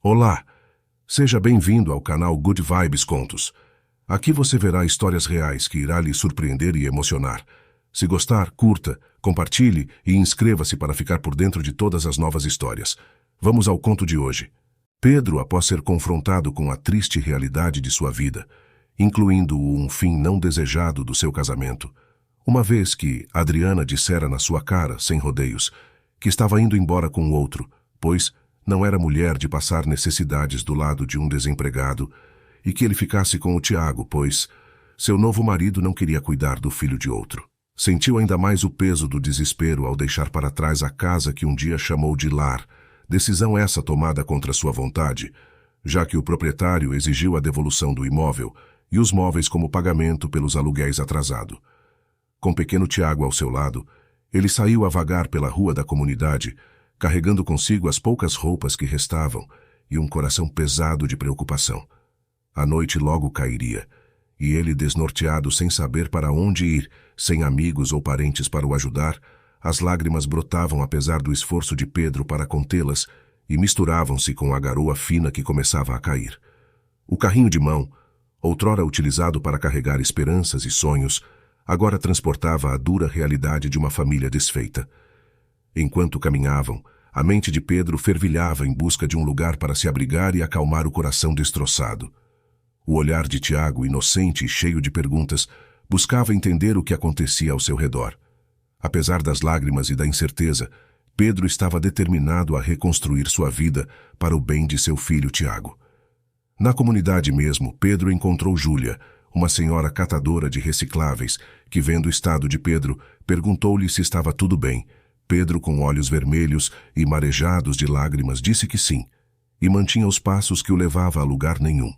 Olá, seja bem-vindo ao canal Good Vibes Contos. Aqui você verá histórias reais que irá lhe surpreender e emocionar. Se gostar, curta, compartilhe e inscreva-se para ficar por dentro de todas as novas histórias. Vamos ao conto de hoje. Pedro, após ser confrontado com a triste realidade de sua vida, incluindo um fim não desejado do seu casamento, uma vez que Adriana dissera na sua cara, sem rodeios, que estava indo embora com outro, pois não era mulher de passar necessidades do lado de um desempregado, e que ele ficasse com o Tiago, pois seu novo marido não queria cuidar do filho de outro. Sentiu ainda mais o peso do desespero ao deixar para trás a casa que um dia chamou de lar, decisão essa tomada contra sua vontade, já que o proprietário exigiu a devolução do imóvel e os móveis como pagamento pelos aluguéis atrasados. Com pequeno Tiago ao seu lado, ele saiu a vagar pela rua da comunidade, carregando consigo as poucas roupas que restavam e um coração pesado de preocupação. A noite logo cairia, e ele, desnorteado sem saber para onde ir, sem amigos ou parentes para o ajudar, as lágrimas brotavam apesar do esforço de Pedro para contê-las e misturavam-se com a garoa fina que começava a cair. O carrinho de mão, outrora utilizado para carregar esperanças e sonhos, agora transportava a dura realidade de uma família desfeita. Enquanto caminhavam, a mente de Pedro fervilhava em busca de um lugar para se abrigar e acalmar o coração destroçado. O olhar de Tiago, inocente e cheio de perguntas, buscava entender o que acontecia ao seu redor. Apesar das lágrimas e da incerteza, Pedro estava determinado a reconstruir sua vida para o bem de seu filho Tiago. Na comunidade mesmo, Pedro encontrou Júlia, uma senhora catadora de recicláveis, que, vendo o estado de Pedro, perguntou-lhe se estava tudo bem. Pedro, com olhos vermelhos e marejados de lágrimas, disse que sim, e mantinha os passos que o levava a lugar nenhum.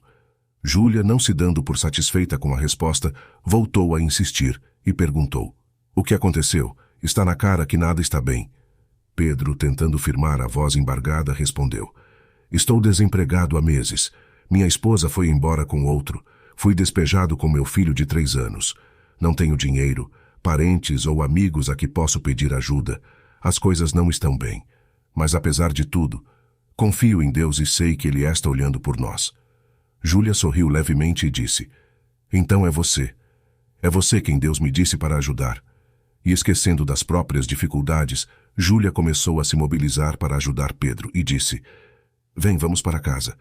Júlia, não se dando por satisfeita com a resposta, voltou a insistir e perguntou: "O que aconteceu? Está na cara que nada está bem." Pedro, tentando firmar a voz embargada, respondeu: "Estou desempregado há meses. Minha esposa foi embora com outro. Fui despejado com meu filho de 3 anos. Não tenho dinheiro, parentes ou amigos a que posso pedir ajuda. As coisas não estão bem. Mas apesar de tudo, confio em Deus e sei que Ele está olhando por nós." Júlia sorriu levemente e disse: "Então é você. É você quem Deus me disse para ajudar." E esquecendo das próprias dificuldades, Júlia começou a se mobilizar para ajudar Pedro e disse: "Vem, vamos para casa."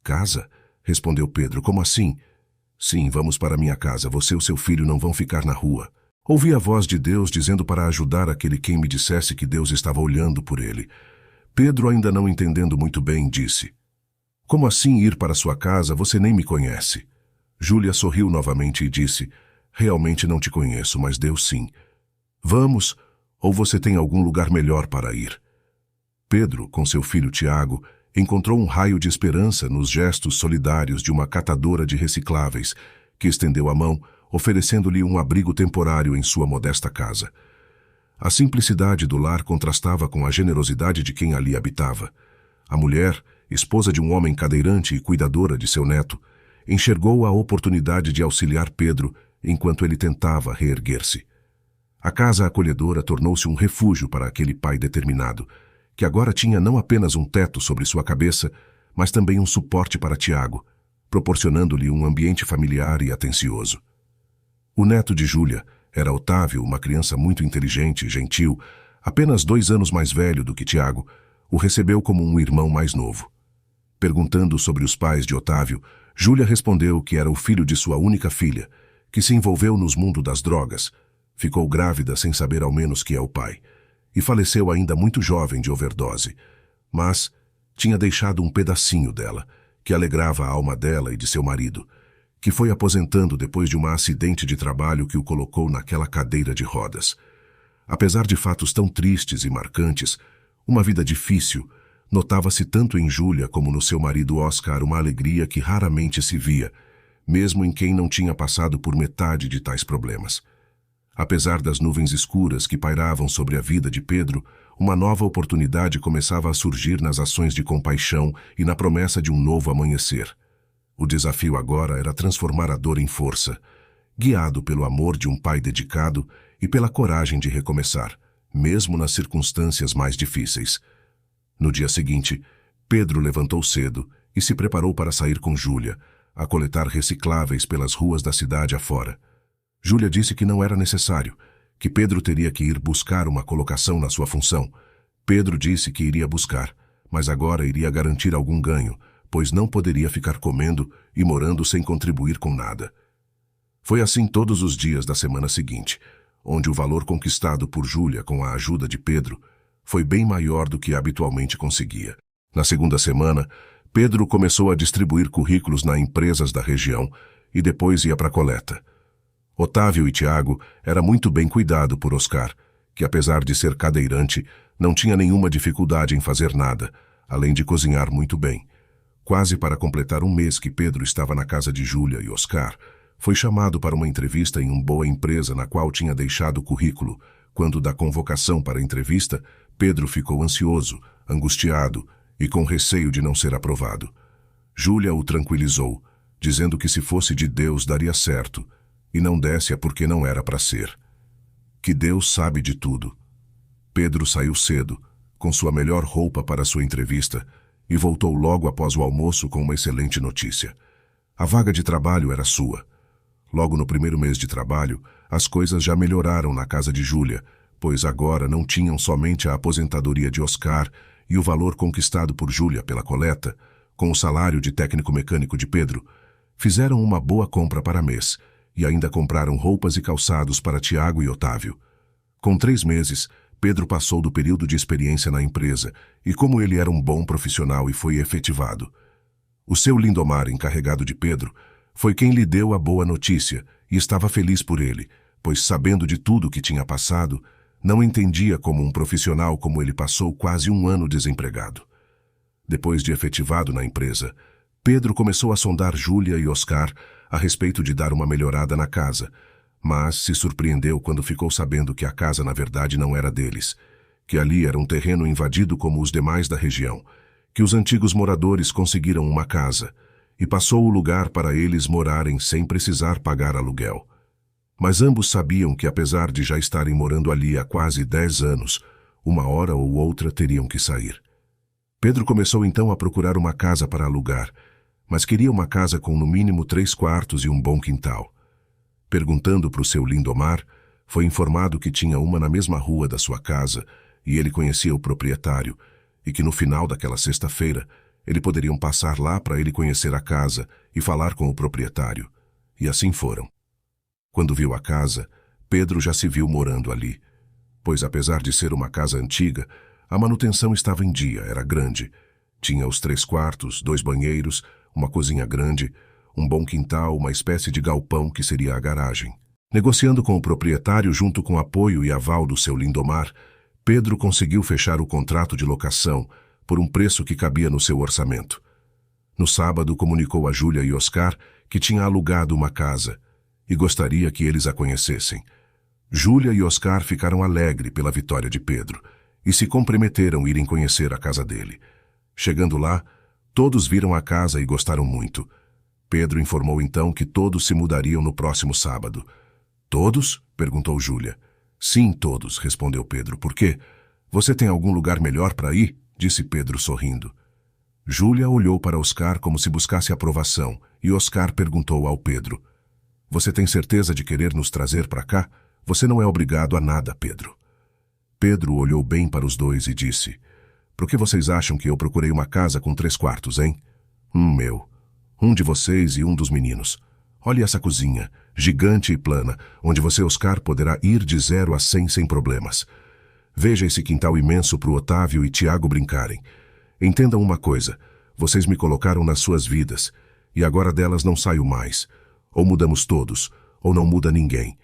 "Casa?" respondeu Pedro. "Como assim?" "Sim, vamos para minha casa. Você e o seu filho não vão ficar na rua." Ouvi a voz de Deus dizendo para ajudar aquele quem me dissesse que Deus estava olhando por ele. Pedro, ainda não entendendo muito bem, disse: "Como assim ir para sua casa? Você nem me conhece." Júlia sorriu novamente e disse: "Realmente não te conheço, mas Deus sim. Vamos, ou você tem algum lugar melhor para ir?" Pedro, com seu filho Tiago, encontrou um raio de esperança nos gestos solidários de uma catadora de recicláveis, que estendeu a mão, oferecendo-lhe um abrigo temporário em sua modesta casa. A simplicidade do lar contrastava com a generosidade de quem ali habitava. A mulher, esposa de um homem cadeirante e cuidadora de seu neto, enxergou a oportunidade de auxiliar Pedro enquanto ele tentava reerguer-se. A casa acolhedora tornou-se um refúgio para aquele pai determinado, que agora tinha não apenas um teto sobre sua cabeça, mas também um suporte para Tiago, proporcionando-lhe um ambiente familiar e atencioso. O neto de Júlia era Otávio, uma criança muito inteligente e gentil, apenas 2 anos mais velho do que Tiago. O recebeu como um irmão mais novo. Perguntando sobre os pais de Otávio, Júlia respondeu que era o filho de sua única filha, que se envolveu nos mundos das drogas, ficou grávida sem saber ao menos que é o pai, e faleceu ainda muito jovem de overdose, mas tinha deixado um pedacinho dela, que alegrava a alma dela e de seu marido, que foi aposentando depois de um acidente de trabalho que o colocou naquela cadeira de rodas. Apesar de fatos tão tristes e marcantes, uma vida difícil, notava-se tanto em Júlia como no seu marido Oscar uma alegria que raramente se via, mesmo em quem não tinha passado por metade de tais problemas. Apesar das nuvens escuras que pairavam sobre a vida de Pedro, uma nova oportunidade começava a surgir nas ações de compaixão e na promessa de um novo amanhecer. O desafio agora era transformar a dor em força, guiado pelo amor de um pai dedicado e pela coragem de recomeçar, mesmo nas circunstâncias mais difíceis. No dia seguinte, Pedro levantou cedo e se preparou para sair com Júlia, a coletar recicláveis pelas ruas da cidade afora. Júlia disse que não era necessário, que Pedro teria que ir buscar uma colocação na sua função. Pedro disse que iria buscar, mas agora iria garantir algum ganho, pois não poderia ficar comendo e morando sem contribuir com nada. Foi assim todos os dias da semana seguinte, onde o valor conquistado por Júlia com a ajuda de Pedro foi bem maior do que habitualmente conseguia. Na segunda semana, Pedro começou a distribuir currículos nas empresas da região e depois ia para a coleta. Otávio e Tiago era muito bem cuidado por Oscar, que apesar de ser cadeirante, não tinha nenhuma dificuldade em fazer nada, além de cozinhar muito bem. Quase para completar um mês que Pedro estava na casa de Júlia e Oscar, foi chamado para uma entrevista em uma boa empresa na qual tinha deixado o currículo. Quando da convocação para a entrevista, Pedro ficou ansioso, angustiado e com receio de não ser aprovado. Júlia o tranquilizou, dizendo que se fosse de Deus daria certo, e não desse é porque não era para ser. Que Deus sabe de tudo. Pedro saiu cedo, com sua melhor roupa para sua entrevista, e voltou logo após o almoço com uma excelente notícia. A vaga de trabalho era sua. Logo no primeiro mês de trabalho, as coisas já melhoraram na casa de Júlia, pois agora não tinham somente a aposentadoria de Oscar e o valor conquistado por Júlia pela coleta, com o salário de técnico mecânico de Pedro. Fizeram uma boa compra para mês, e ainda compraram roupas e calçados para Tiago e Otávio. Com 3 meses, Pedro passou do período de experiência na empresa, e como ele era um bom profissional e foi efetivado. O seu Lindomar, encarregado de Pedro, foi quem lhe deu a boa notícia e estava feliz por ele, pois sabendo de tudo o que tinha passado, não entendia como um profissional como ele passou quase um ano desempregado. Depois de efetivado na empresa, Pedro começou a sondar Júlia e Oscar a respeito de dar uma melhorada na casa, mas se surpreendeu quando ficou sabendo que a casa na verdade não era deles, que ali era um terreno invadido como os demais da região, que os antigos moradores conseguiram uma casa, e passou o lugar para eles morarem sem precisar pagar aluguel. Mas ambos sabiam que apesar de já estarem morando ali há quase 10 anos, uma hora ou outra teriam que sair. Pedro começou então a procurar uma casa para alugar, mas queria uma casa com no mínimo 3 quartos e um bom quintal. Perguntando para o seu Lindomar, foi informado que tinha uma na mesma rua da sua casa e ele conhecia o proprietário, e que no final daquela sexta-feira eles poderiam passar lá para ele conhecer a casa e falar com o proprietário. E assim foram. Quando viu a casa, Pedro já se viu morando ali, pois apesar de ser uma casa antiga, a manutenção estava em dia, era grande. Tinha os 3 quartos, 2 banheiros, uma cozinha grande, um bom quintal, uma espécie de galpão que seria a garagem. Negociando com o proprietário junto com apoio e aval do seu Lindomar, Pedro conseguiu fechar o contrato de locação por um preço que cabia no seu orçamento. No sábado, comunicou a Júlia e Oscar que tinha alugado uma casa e gostaria que eles a conhecessem. Júlia e Oscar ficaram alegres pela vitória de Pedro e se comprometeram a irem conhecer a casa dele. Chegando lá, todos viram a casa e gostaram muito. Pedro informou então que todos se mudariam no próximo sábado. Todos? Perguntou Júlia. Sim, todos, respondeu Pedro. Por quê? Você tem algum lugar melhor para ir? Disse Pedro sorrindo. Júlia olhou para Oscar como se buscasse aprovação e Oscar perguntou ao Pedro. Você tem certeza de querer nos trazer para cá? Você não é obrigado a nada, Pedro. Pedro olhou bem para os dois e disse. Por que vocês acham que eu procurei uma casa com 3 quartos, hein? Meu. Um de vocês e um dos meninos. Olhe essa cozinha, gigante e plana, onde você, Oscar, poderá ir de 0 a 100 sem problemas. Veja esse quintal imenso para o Otávio e Tiago brincarem. Entendam uma coisa, vocês me colocaram nas suas vidas, e agora delas não saio mais. Ou mudamos todos, ou não muda ninguém.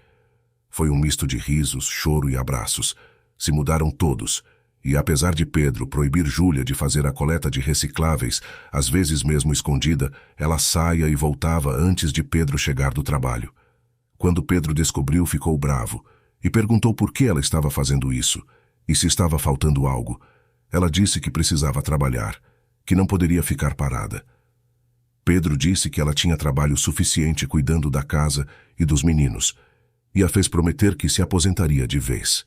Foi um misto de risos, choro e abraços. Se mudaram todos, e apesar de Pedro proibir Júlia de fazer a coleta de recicláveis, às vezes mesmo escondida, ela saía e voltava antes de Pedro chegar do trabalho. Quando Pedro descobriu, ficou bravo, e perguntou por que ela estava fazendo isso, e se estava faltando algo. Ela disse que precisava trabalhar, que não poderia ficar parada. Pedro disse que ela tinha trabalho suficiente cuidando da casa e dos meninos, e a fez prometer que se aposentaria de vez.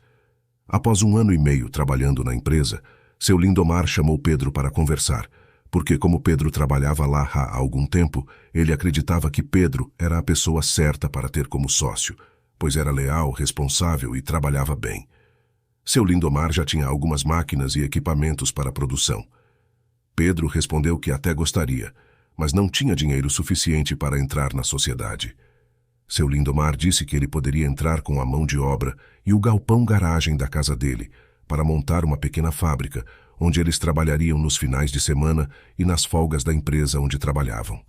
Após 1 ano e meio trabalhando na empresa, seu Lindomar chamou Pedro para conversar porque como Pedro trabalhava lá há algum tempo, ele acreditava que Pedro era a pessoa certa para ter como sócio, pois era leal, responsável e trabalhava bem. Seu Lindomar já tinha algumas máquinas e equipamentos para a produção. Pedro respondeu que até gostaria, mas não tinha dinheiro suficiente para entrar na sociedade. Seu Lindomar disse que ele poderia entrar com a mão de obra e o galpão-garagem da casa dele, para montar uma pequena fábrica, onde eles trabalhariam nos finais de semana e nas folgas da empresa onde trabalhavam.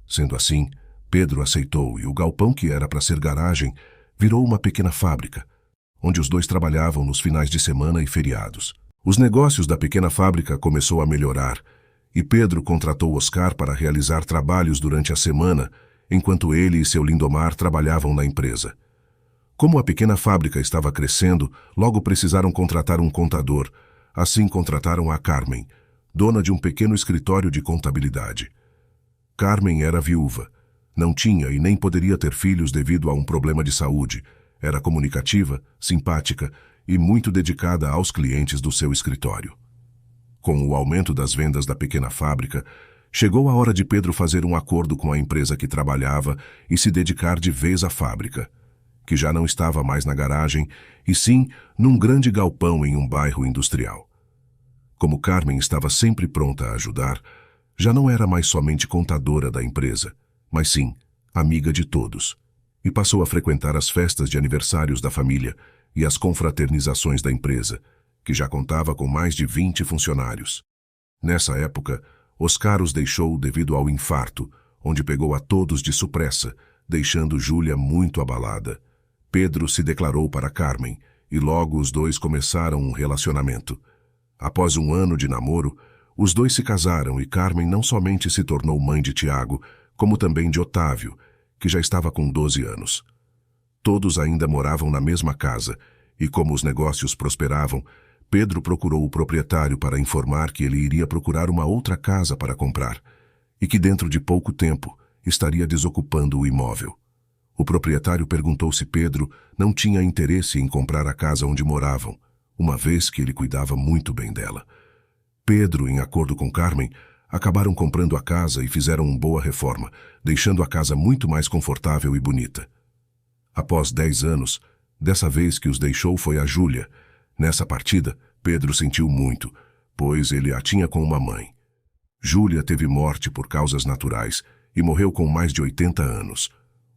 Sendo assim, Pedro aceitou e o galpão, que era para ser garagem, virou uma pequena fábrica, onde os dois trabalhavam nos finais de semana e feriados. Os negócios da pequena fábrica começou a melhorar e Pedro contratou Oscar para realizar trabalhos durante a semana, enquanto ele e seu Lindomar trabalhavam na empresa. Como a pequena fábrica estava crescendo, logo precisaram contratar um contador. Assim contrataram a Carmen, dona de um pequeno escritório de contabilidade. Carmen era viúva. Não tinha e nem poderia ter filhos devido a um problema de saúde. Era comunicativa, simpática e muito dedicada aos clientes do seu escritório. Com o aumento das vendas da pequena fábrica, chegou a hora de Pedro fazer um acordo com a empresa que trabalhava e se dedicar de vez à fábrica, que já não estava mais na garagem, e sim num grande galpão em um bairro industrial. Como Carmen estava sempre pronta a ajudar, já não era mais somente contadora da empresa, mas sim amiga de todos, e passou a frequentar as festas de aniversários da família e as confraternizações da empresa, que já contava com mais de 20 funcionários. Nessa época, Oscar os deixou devido ao infarto, onde pegou a todos de surpresa, deixando Júlia muito abalada. Pedro se declarou para Carmen e logo os dois começaram um relacionamento. Após um ano de namoro, os dois se casaram e Carmen não somente se tornou mãe de Tiago, como também de Otávio, que já estava com 12 anos. Todos ainda moravam na mesma casa e, como os negócios prosperavam, Pedro procurou o proprietário para informar que ele iria procurar uma outra casa para comprar e que dentro de pouco tempo estaria desocupando o imóvel. O proprietário perguntou se Pedro não tinha interesse em comprar a casa onde moravam, uma vez que ele cuidava muito bem dela. Pedro, em acordo com Carmen, acabaram comprando a casa e fizeram uma boa reforma, deixando a casa muito mais confortável e bonita. Após 10 anos, dessa vez que os deixou foi a Júlia. Nessa partida, Pedro sentiu muito, pois ele a tinha com uma mãe. Júlia teve morte por causas naturais e morreu com mais de 80 anos.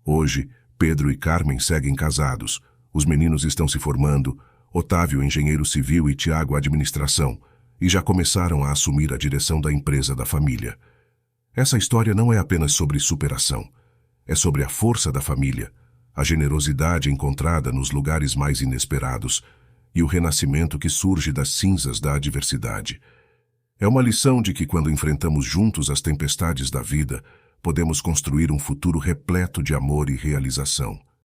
Hoje, Pedro e Carmen seguem casados. Os meninos estão se formando, Otávio engenheiro civil e Tiago administração, e já começaram a assumir a direção da empresa da família. Essa história não é apenas sobre superação. É sobre a força da família, a generosidade encontrada nos lugares mais inesperados e o renascimento que surge das cinzas da adversidade. É uma lição de que quando enfrentamos juntos as tempestades da vida, podemos construir um futuro repleto de amor e realização.